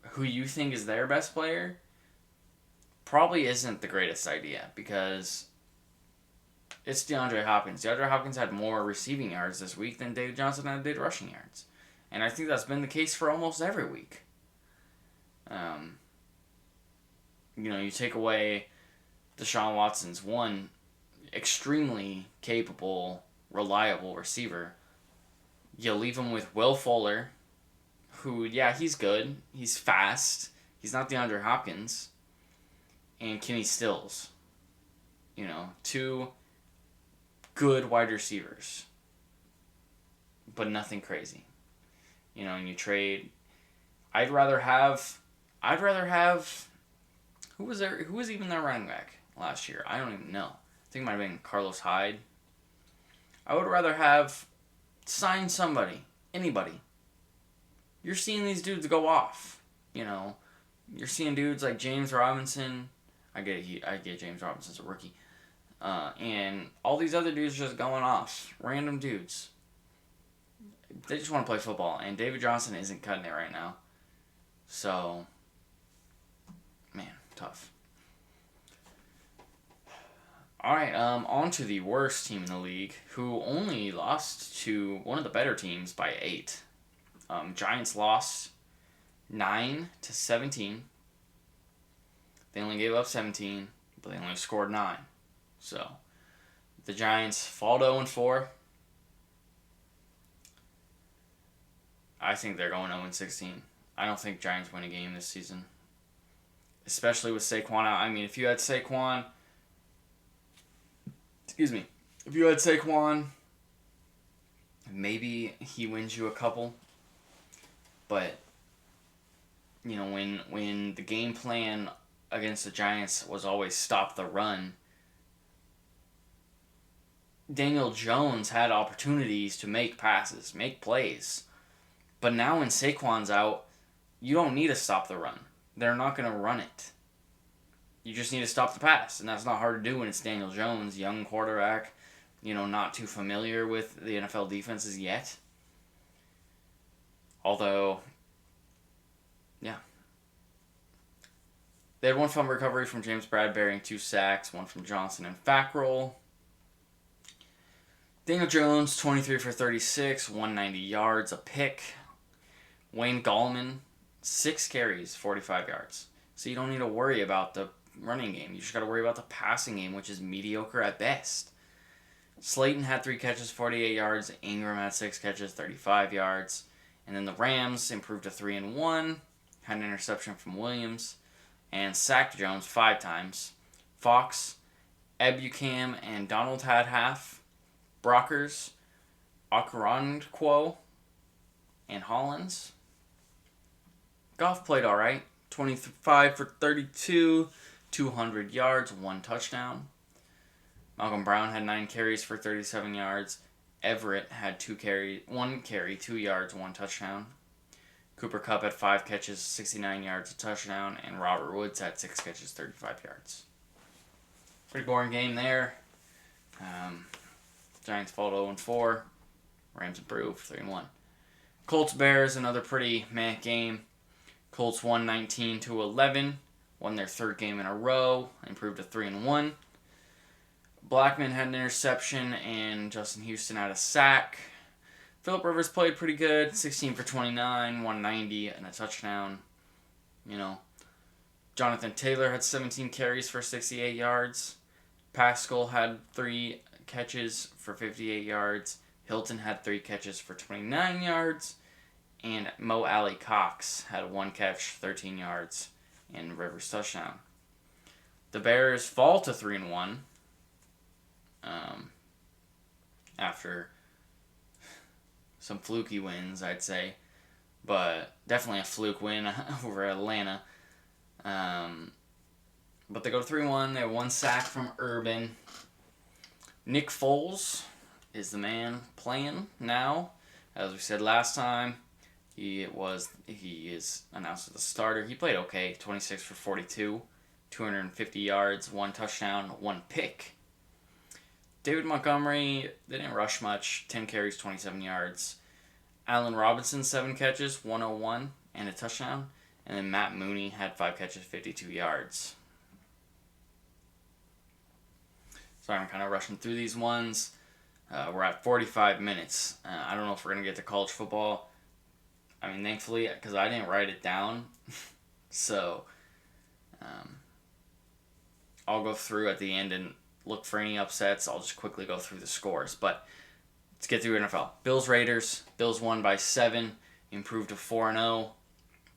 who you think is their best player probably isn't the greatest idea, because it's DeAndre Hopkins. DeAndre Hopkins had more receiving yards this week than David Johnson did rushing yards. And I think that's been the case for almost every week. You take away Deshaun Watson's one extremely capable, reliable receiver. You leave him with Will Fuller, who, yeah, he's good. He's fast. He's not DeAndre Hopkins. And Kenny Stills. Two good wide receivers. But nothing crazy. And you trade. I'd rather have. Who was even their running back last year? I don't even know. I think it might have been Carlos Hyde. I would rather have signed somebody, anybody. You're seeing these dudes go off. You're seeing dudes like James Robinson. I get James Robinson's a rookie. And all these other dudes just going off. Random dudes. They just want to play football, and David Johnson isn't cutting it right now. So, man, tough. All right, on to the worst team in the league, who only lost to one of the better teams by 8. Giants lost 9-17. They only gave up 17, but they only scored 9. So, the Giants fall to 0-4. I think they're going 0-16. I don't think Giants win a game this season. Especially with Saquon out. I mean, if you had Saquon... If you had Saquon, maybe he wins you a couple. But, when the game plan against the Giants was always stop the run, Daniel Jones had opportunities to make passes, make plays. But now when Saquon's out, you don't need to stop the run. They're not going to run it. You just need to stop the pass. And that's not hard to do when it's Daniel Jones, young quarterback, not too familiar with the NFL defenses yet. Although, yeah. They had one fumble recovery from James Bradbury and 2 sacks, one from Johnson and Fackrell. Daniel Jones, 23 for 36, 190 yards, a pick. Wayne Gallman, 6 carries, 45 yards. So you don't need to worry about the running game. You just got to worry about the passing game, which is mediocre at best. Slayton had 3 catches, 48 yards. Ingram had 6 catches, 35 yards. And then the Rams improved to 3-1. Had an interception from Williams. And sacked Jones 5 times. Fox, Ebukam, and Donald had half. Brockers, Okoronkwo, and Hollins. Goff played alright. 25 for 32, 200 yards, 1 touchdown. Malcolm Brown had 9 carries for 37 yards. Everett had 1 carry, 2 yards, 1 touchdown. Cooper Kupp had 5 catches, 69 yards, a touchdown. And Robert Woods had 6 catches, 35 yards. Pretty boring game there. Giants fall to 0-4. Rams improve, 3-1. Colts Bears, another pretty meh game. Colts won 19-11, won their 3rd game in a row, improved to 3-1. Blackman had an interception and Justin Houston had a sack. Phillip Rivers played pretty good, 16 for 29, 190 and a touchdown. Jonathan Taylor had 17 carries for 68 yards. Pascal had 3 catches for 58 yards. Hilton had 3 catches for 29 yards. And Mo Alley Cox had 1 catch, 13 yards, and Rivers touchdown. The Bears fall to 3-1 after some fluky wins, I'd say. But definitely a fluke win over Atlanta. But they go 3-1. They have 1 sack from Urban. Nick Foles, is the man playing now. As we said last time, he is announced as a starter. He played okay, 26 for 42, 250 yards, 1 touchdown, 1 pick. David Montgomery didn't rush much, 10 carries, 27 yards. Allen Robinson, 7 catches, 101, and a touchdown. And then Matt Mooney had 5 catches, 52 yards. So I'm kind of rushing through these ones. We're at 45 minutes. I don't know if we're going to get to college football. I mean, thankfully, because I didn't write it down. So, I'll go through at the end and look for any upsets. I'll just quickly go through the scores. But let's get through NFL. Bills Raiders. Bills won by 7. Improved to 4-0.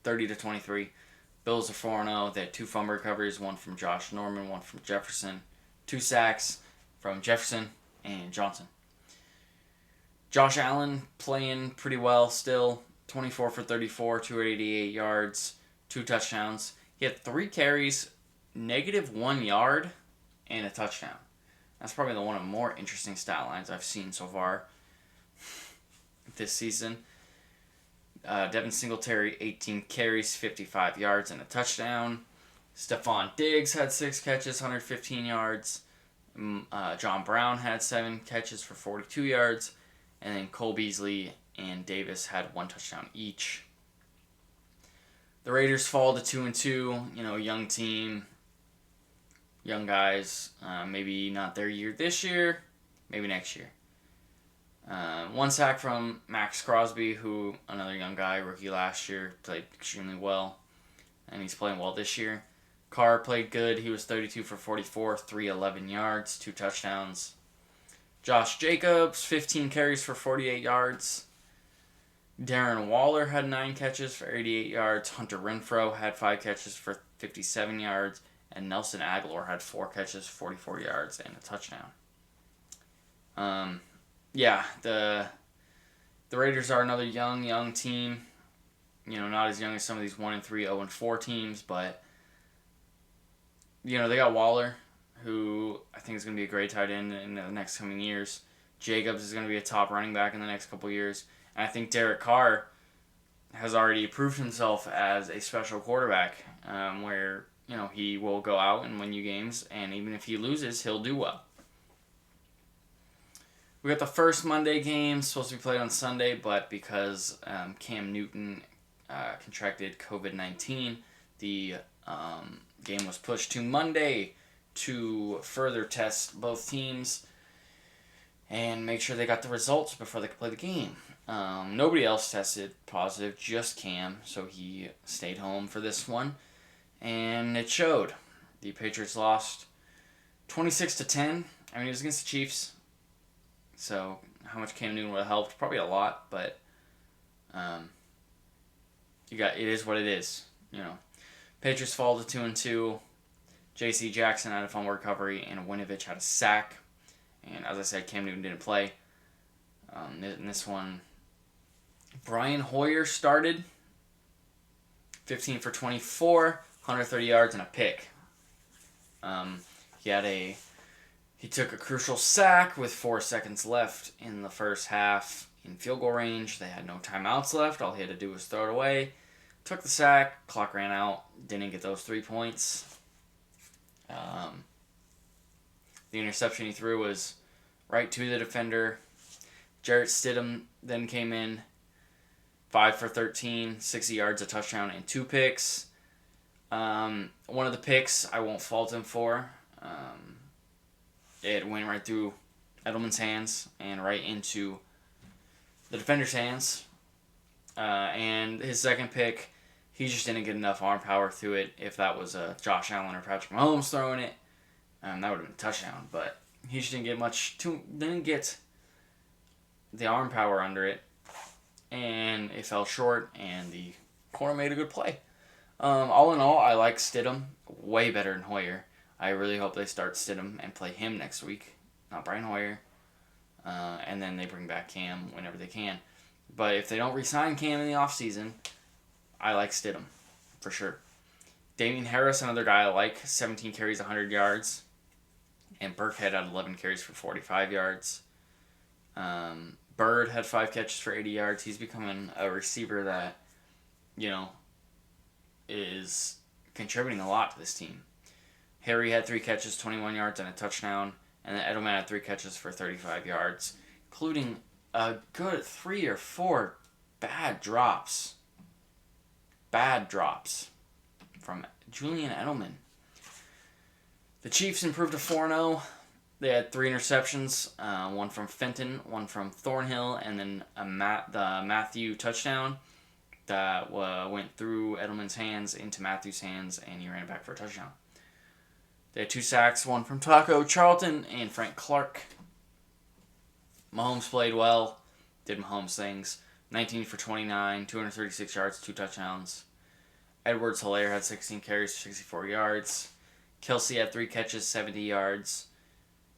30-23. Bills are 4-0. They had 2 fumble recoveries. One from Josh Norman. One from Jefferson. 2 sacks from Jefferson and Johnson. Josh Allen playing pretty well still. 24 for 34, 288 yards, 2 touchdowns. He had 3 carries, -1 yard, and a touchdown. That's probably one of the more interesting stat lines I've seen so far this season. Devin Singletary, 18 carries, 55 yards, and a touchdown. Stephon Diggs had 6 catches, 115 yards. John Brown had 7 catches for 42 yards. And then Cole Beasley and Davis had 1 touchdown each. The Raiders fall to 2-2. Young team, young guys. Maybe not their year this year, maybe next year. 1 sack from Max Crosby, who, another young guy, rookie last year, played extremely well. And he's playing well this year. Carr played good. He was 32 for 44, 311 yards, 2 touchdowns. Josh Jacobs, 15 carries for 48 yards. Darren Waller had 9 catches for 88 yards. Hunter Renfrow had 5 catches for 57 yards. And Nelson Aguilar had 4 catches, 44 yards, and a touchdown. The Raiders are another young team. Not as young as some of these 1-3, 0-4 teams, but they got Waller, who I think is going to be a great tight end in the next coming years. Jacobs is going to be a top running back in the next couple years. And I think Derek Carr has already proved himself as a special quarterback, where he will go out and win you games, and even if he loses, he'll do well. We got the first Monday game, supposed to be played on Sunday, but because Cam Newton contracted COVID-19, the game was pushed to Monday to further test both teams and make sure they got the results before they could play the game. Nobody else tested positive, just Cam, so he stayed home for this one, and it showed. The Patriots lost 26-10. I mean, it was against the Chiefs, so how much Cam Newton would have helped? Probably a lot, but it is what it is. Patriots fall to 2-2. J.C. Jackson had a fumble recovery, and Winovich had a sack. And as I said, Cam Newton didn't play. In this one, Brian Hoyer started. 15 for 24, 130 yards, and a pick. He took a crucial sack with 4 seconds left in the first half in field goal range. They had no timeouts left. All he had to do was throw it away. Took the sack. Clock ran out. Didn't get those 3 points. The interception he threw was right to the defender. Jarrett Stidham then came in. 5 for 13, 60 yards, a touchdown, and 2 picks. One of the picks I won't fault him for. It went right through Edelman's hands and right into the defender's hands. And his second pick, he just didn't get enough arm power through it. If that was Josh Allen or Patrick Mahomes throwing it, that would have been a touchdown. But he just didn't get the arm power under it. And it fell short, and the corner made a good play. All in all, I like Stidham way better than Hoyer. I really hope they start Stidham and play him next week, not Brian Hoyer. And then they bring back Cam whenever they can. But if they don't re-sign Cam in the offseason, I like Stidham, for sure. Damian Harris, another guy I like, 17 carries, 100 yards. And Burkhead had 11 carries for 45 yards. Bird had 5 catches for 80 yards. He's becoming a receiver that, is contributing a lot to this team. Harry had 3 catches, 21 yards, and a touchdown. And then Edelman had 3 catches for 35 yards, including a good 3 or 4 bad drops. Bad drops from Julian Edelman. The Chiefs improved to 4-0. They had 3 interceptions, one from Fenton, one from Thornhill, and then the Matthew touchdown that went through Edelman's hands into Matthew's hands, and he ran it back for a touchdown. They had 2 sacks, one from Taco Charlton and Frank Clark. Mahomes played well, did Mahomes things. 19 for 29, 236 yards, 2 touchdowns. Edwards-Helaire had 16 carries for 64 yards. Kelsey had 3 catches, 70 yards.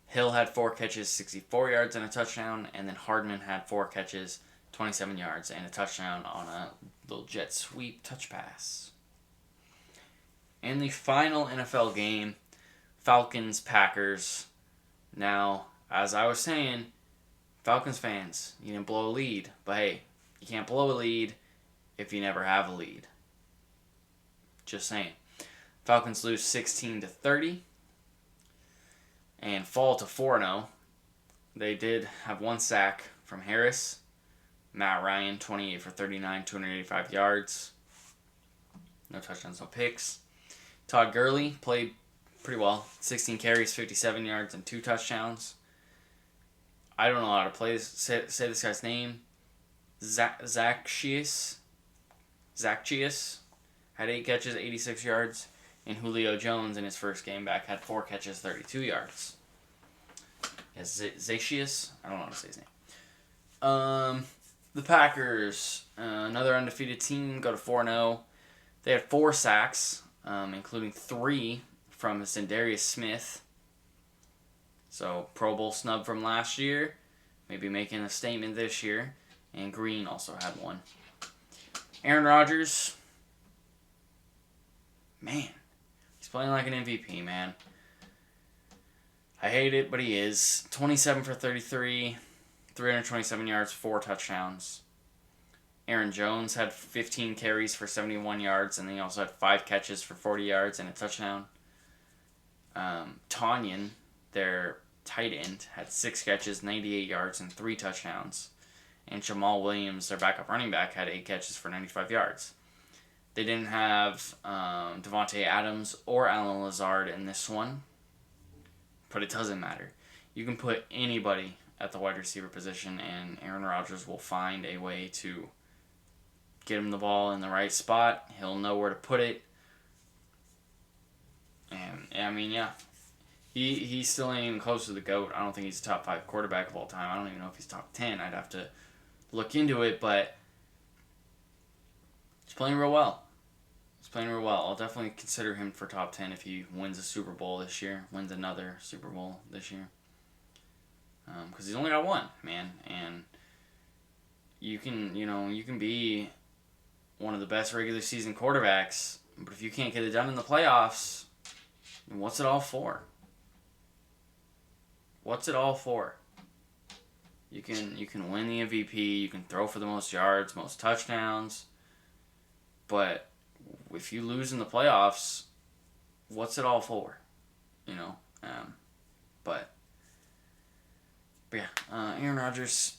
Hill had 4 catches, 64 yards, and a touchdown. And then Hardman had 4 catches, 27 yards, and a touchdown on a little jet sweep touch pass. And the final NFL game, Falcons-Packers. Now, as I was saying, Falcons fans, you didn't blow a lead. But hey, you can't blow a lead if you never have a lead. Just saying. Falcons lose 16-30 and fall to 4-0. They did have 1 sack from Harris. Matt Ryan, 28 for 39, 285 yards. No touchdowns, no picks. Todd Gurley played pretty well. 16 carries, 57 yards, and 2 touchdowns. I don't know how to say this guy's name. Zaccheaus had 8 catches, 86 yards. And Julio Jones in his first game back had 4 catches, 32 yards. Yes, Zaccheaus? I don't know how to say his name. The Packers, another undefeated team, go to 4-0. They had 4 sacks, including 3 from Za'Darius Smith. So, Pro Bowl snub from last year. Maybe making a statement this year. And Green also had 1. Aaron Rodgers. Man. He's playing like an MVP, man. I hate it, but he is. 27 for 33. 327 yards, 4 touchdowns. Aaron Jones had 15 carries for 71 yards, and then he also had 5 catches for 40 yards and a touchdown. Tonyan, their tight end, had 6 catches, 98 yards, and 3 touchdowns. And Jamal Williams, their backup running back, had 8 catches for 95 yards. They didn't have Devontae Adams or Alan Lazard in this one, but it doesn't matter. You can put anybody at the wide receiver position, and Aaron Rodgers will find a way to get him the ball in the right spot. He'll know where to put it. And, I mean, yeah. He still ain't even close to the GOAT. I don't think he's a top 5 quarterback of all time. I don't even know if he's top 10. I'd have to look into it, but he's playing real well. I'll definitely consider him for top 10 if he wins a Super Bowl this year, wins another Super Bowl this year. Because he's only got 1, man. And you can be one of the best regular season quarterbacks, but if you can't get it done in the playoffs, then what's it all for? What's it all for? You can win the MVP, you can throw for the most yards, most touchdowns, but if you lose in the playoffs, what's it all for? But yeah, Aaron Rodgers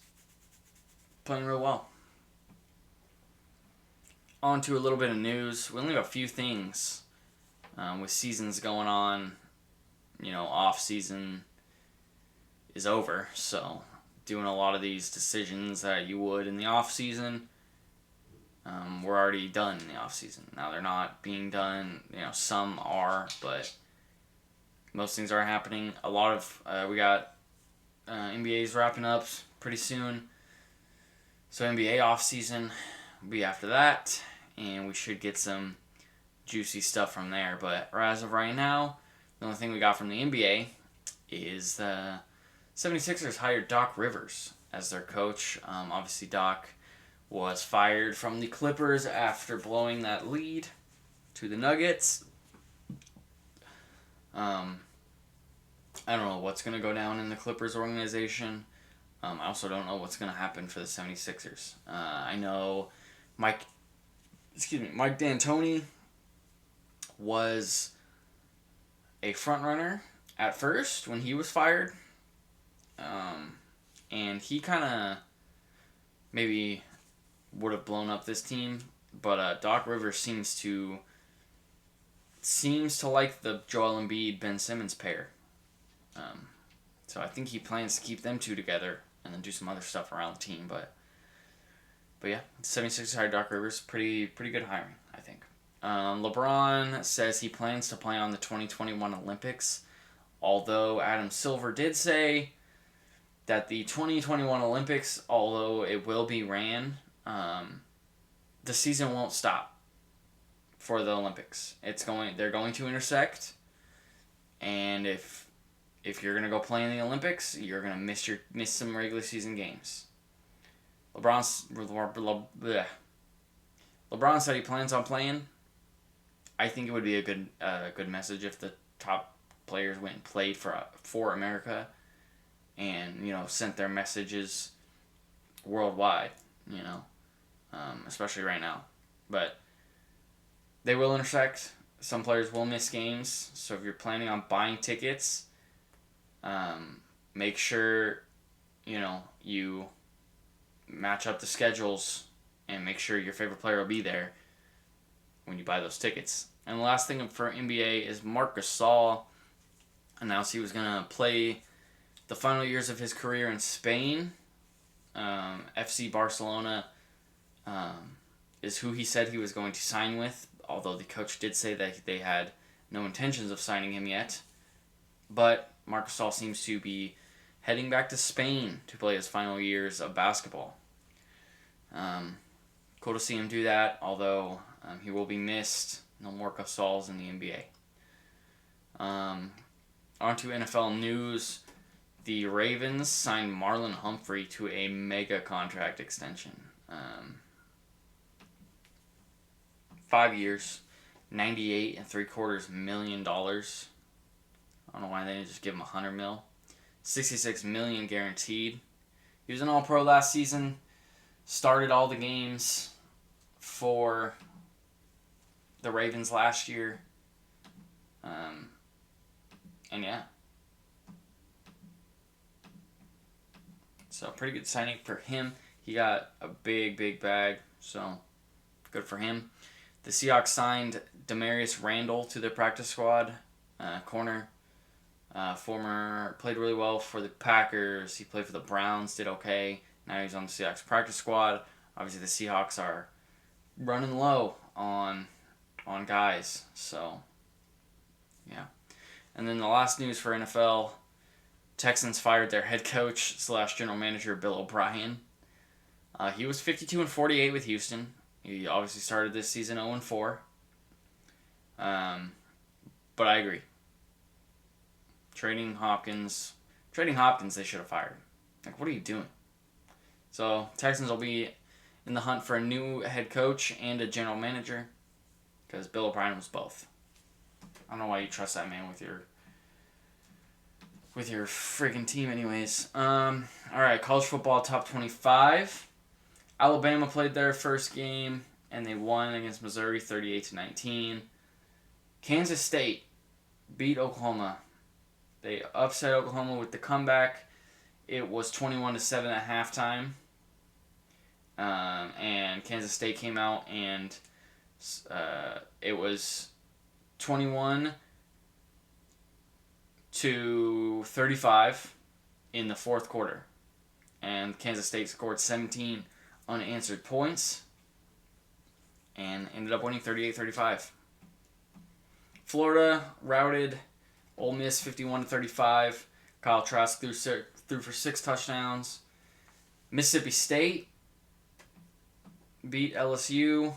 playing real well. On to a little bit of news. We only have a few things with seasons going on. Off season is over, so doing a lot of these decisions that you would in the off season, we're already done in the off season. Now they're not being done. Some are, but most things are happening. A lot of we got NBA's wrapping up pretty soon, so NBA off season will be after that, and we should get some juicy stuff from there. But as of right now, the only thing we got from the NBA is the 76ers hired Doc Rivers as their coach. Obviously, Doc was fired from the Clippers after blowing that lead to the Nuggets. I don't know what's going to go down in the Clippers organization. I also don't know what's going to happen for the 76ers. I know Mike D'Antoni was a front runner at first when he was fired. And he kind of maybe would have blown up this team, but Doc Rivers seems to like the Joel Embiid Ben Simmons pair. So I think he plans to keep them two together and then do some other stuff around the team. But yeah, 76ers hired Doc Rivers. Pretty good hiring, I think. LeBron says he plans to play on the 2021 Olympics, although Adam Silver did say that the 2021 Olympics, although it will be ran, the season won't stop for the Olympics. They're going to intersect, and if you're gonna go play in the Olympics, you're gonna miss some regular season games. LeBron said he plans on playing. I think it would be a good message if the top players went and played for America, and sent their messages worldwide. Especially right now, but they will intersect. Some players will miss games, so if you're planning on buying tickets, make sure you match up the schedules and make sure your favorite player will be there when you buy those tickets. And the last thing for NBA is Marc Gasol announced he was going to play the final years of his career in Spain. FC Barcelona is who he said he was going to sign with, although the coach did say that they had no intentions of signing him yet. But Marc Gasol seems to be heading back to Spain to play his final years of basketball. Cool to see him do that, although he will be missed. No more Gasols in the NBA. On to NFL news. The Ravens signed Marlon Humphrey to a mega contract extension. 5 years, $98.75 million. I don't know why they didn't just give him $100 million. $66 million guaranteed. He was an All-Pro last season. Started all the games for the Ravens last year. And yeah. So pretty good signing for him. He got a big bag, so good for him. The Seahawks signed Demarius Randall to their practice squad, corner. Played really well for the Packers. He played for the Browns, did okay. Now he's on the Seahawks practice squad. Obviously, the Seahawks are running low on guys, so yeah. And then the last news for NFL, Texans fired their head coach / general manager Bill O'Brien. He was 52-48 with Houston. He obviously started this season 0-4. But I agree. Trading Hopkins, they should have fired. Like, what are you doing? So, Texans will be in the hunt for a new head coach and a general manager, because Bill O'Brien was both. I don't know why you trust that man with your freaking team anyways. Alright, college football top 25. Alabama played their first game, and they won against Missouri 38-19. Kansas State beat Oklahoma. They upset Oklahoma with the comeback. It was 21-7 at halftime. And Kansas State came out and it was 21-35 in the fourth quarter. And Kansas State scored 17 unanswered points and ended up winning 38-35. Florida routed Ole Miss 51-35. Kyle Trask threw for 6 touchdowns. Mississippi State beat LSU.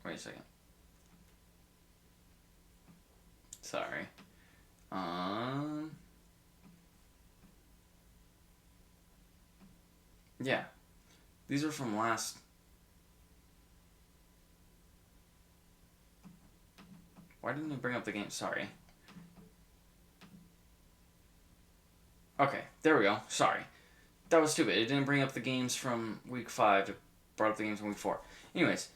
Wait a second. Sorry. Yeah. These are from last... Why didn't they bring up the game? Sorry. Okay, there we go. Sorry. That was stupid. It didn't bring up the games from week 5. It brought up the games from week 4. Anyways,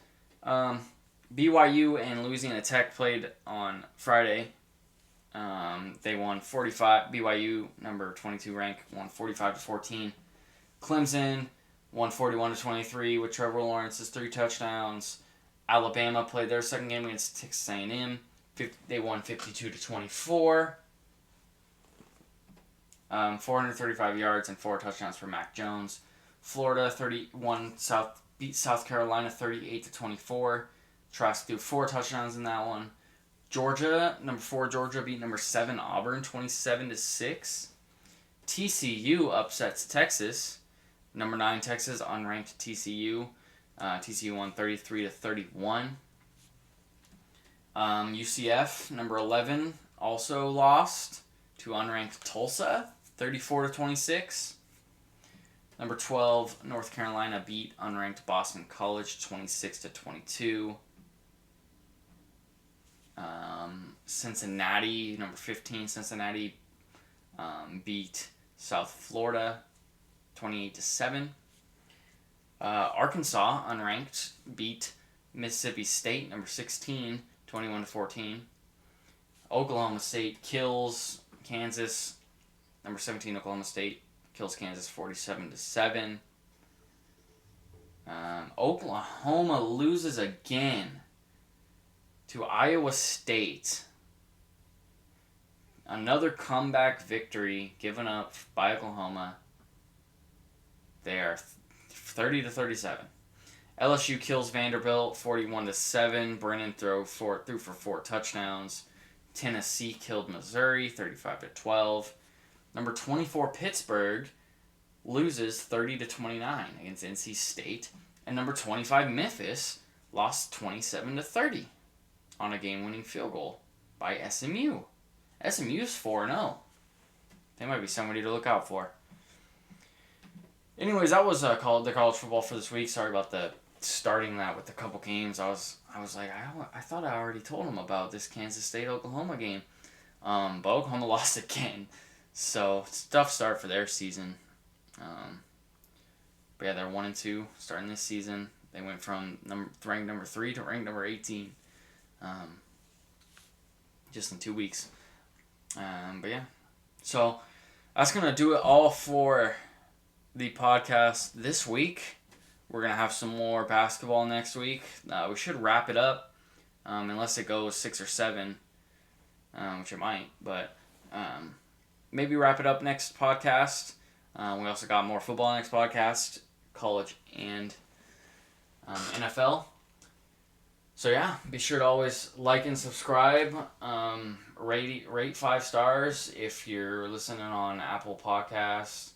BYU and Louisiana Tech played on Friday. They won 45. BYU, number 22 rank, won 45-14. Clemson won 41-23 with Trevor Lawrence's 3 touchdowns. Alabama played their second game against Texas A&M. They won 52-24. 435 yards and 4 touchdowns for Mac Jones. Florida beat South Carolina 38-24. Trask threw 4 touchdowns in that one. Georgia, number 4 Georgia beat number 7 Auburn 27-6. TCU upsets Texas. Number 9 Texas unranked TCU. TCU won 33-31. UCF, number 11, also lost to unranked Tulsa, 34-26. Number 12, North Carolina beat unranked Boston College, 26-22. Cincinnati, number 15, Cincinnati beat South Florida, 28-7. Arkansas, unranked, beat Mississippi State, number 16, 21-14. Oklahoma State kills Kansas, number 17 Oklahoma State kills Kansas 47-7. Oklahoma loses again to Iowa State. Another comeback victory given up by Oklahoma. They are 30-37. LSU kills Vanderbilt 41-7. Brennan threw for 4 touchdowns. Tennessee killed Missouri 35-12. Number 24 Pittsburgh loses 30-29 against NC State, and number 25 Memphis lost 27-30 on a game-winning field goal by SMU. SMU's 4-0. They might be somebody to look out for. Anyways, that was the college football for this week. Sorry about the starting that with a couple games. I was like, I thought I already told them about this Kansas State Oklahoma game, but Oklahoma lost again. So it's a tough start for their season. But yeah, they're 1-2 starting this season. They went from ranked number 3 to ranked number 18, just in 2 weeks. But yeah, so that's gonna do it all for the podcast this week. We're going to have some more basketball next week. We should wrap it up, unless it goes 6 or 7, which it might. But maybe wrap it up next podcast. We also got more football next podcast, college and NFL. So yeah, be sure to always like and subscribe. Rate 5 stars if you're listening on Apple Podcasts.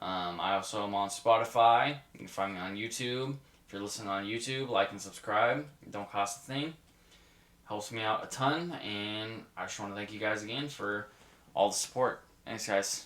I also am on Spotify. You can find me on YouTube. If you're listening on YouTube, like and subscribe. It don't cost a thing. Helps me out a ton. And I just want to thank you guys again for all the support. Thanks, guys.